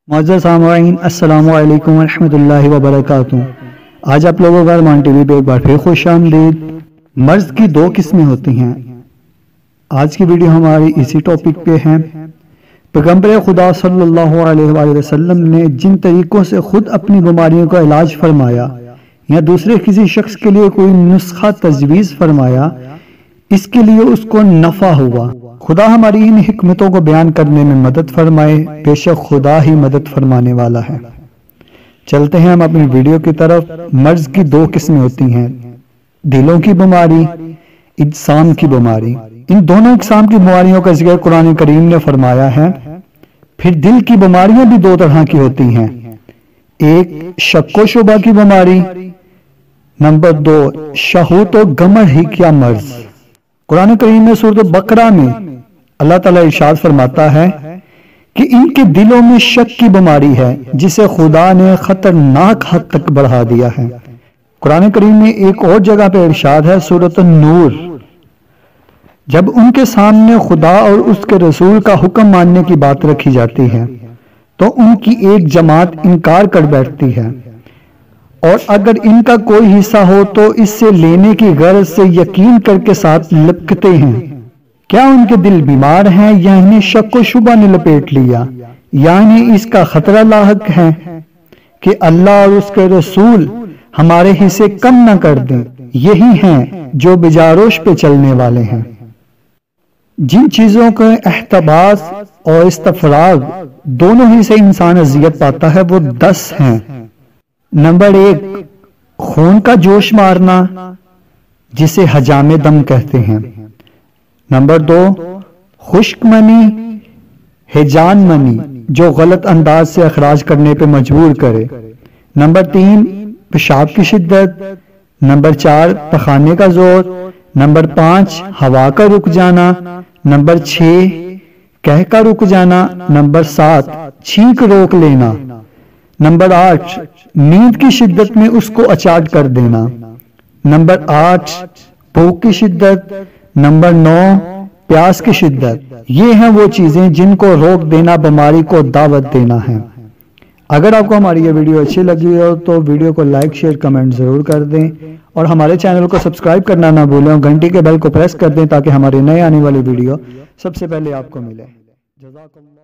معزز سامعین، السلام علیکم ورحمۃ اللہ وبرکاتہ۔ آج آپ لوگوں کا ارمان ٹی وی پہ ایک بار پھر خوش آمدید۔ مرض کی دو قسمیں ہوتی ہیں۔ آج کی ویڈیو ہماری اسی ٹاپک پہ ہے۔ پیغمبر خدا صلی اللہ علیہ وآلہ وسلم نے جن طریقوں سے خود اپنی بیماریوں کا علاج فرمایا یا دوسرے کسی شخص کے لیے کوئی نسخہ تجویز فرمایا، اس کے لیے اس کو نفع ہوا۔ خدا ہماری ان حکمتوں کو بیان کرنے میں مدد فرمائے، بے شک خدا ہی مدد فرمانے والا ہے۔ چلتے ہیں ہم اپنی ویڈیو کی طرف۔ مرض کی دو قسمیں ہوتی ہیں، دلوں کی بیماری، اجسام کی بیماری۔ ان دونوں اقسام کی بیماریوں کا ذکر قرآن کریم نے فرمایا ہے۔ پھر دل کی بیماریاں بھی دو طرح کی ہوتی ہیں، ایک شک و شبہ کی بیماری، نمبر دو شہوت و گمر ہی کیا مرض۔ قرآن کریم میں سورۃ بقرہ میں اللہ تعالیٰ ارشاد فرماتا ہے کہ ان کے دلوں میں شک کی بیماری ہے جسے خدا نے خطرناک حد تک بڑھا دیا ہے۔ قرآن کریم میں ایک اور جگہ پہ ارشاد ہے، سورۃ النور، جب ان کے سامنے خدا اور اس کے رسول کا حکم ماننے کی بات رکھی جاتی ہے تو ان کی ایک جماعت انکار کر بیٹھتی ہے، اور اگر ان کا کوئی حصہ ہو تو اس سے لینے کی غرض سے یقین کر کے ساتھ لپکتے ہیں۔ کیا ان کے دل بیمار ہیں یا انہیں شک و شبہ نے لپیٹ لیا، یعنی اس کا خطرہ لاحق ہے کہ اللہ اور اس کے رسول ہمارے حصے کم نہ کر دیں؟ یہی ہیں جو بجاروش پہ چلنے والے ہیں۔ جن چیزوں کا احتباس اور استفراغ دونوں ہی سے انسان اذیت پاتا ہے وہ 10 ہیں۔ نمبر 1 خون کا جوش مارنا، جسے حجام دم کہتے ہیں۔ نمبر 2 خشک منی، ہیجان منی، جو غلط انداز سے اخراج کرنے پہ مجبور کرے۔ نمبر 3 پیشاب کی شدت۔ نمبر 4 پخانے کا زور۔ نمبر 5 ہوا کا رک جانا۔ نمبر 6 کہہ کا رک جانا۔ نمبر 7 چھینک روک لینا۔ نمبر 8 نیند کی شدت میں اس کو اچاٹ کر دینا۔ نمبر 8 بھوک کی شدت۔ نمبر 9 پیاس کی شدت۔ یہ ہیں وہ چیزیں جن کو روک دینا بیماری کو دعوت دینا ہے۔ اگر آپ کو ہماری یہ ویڈیو اچھی لگی ہو تو ویڈیو کو لائک، شیئر، کمنٹ ضرور کر دیں، اور ہمارے چینل کو سبسکرائب کرنا نہ بھولیں، اور گھنٹی کے بیل کو پریس کر دیں تاکہ ہماری نئے آنے والی ویڈیو سب سے پہلے آپ کو ملے۔ جزاک اللہ۔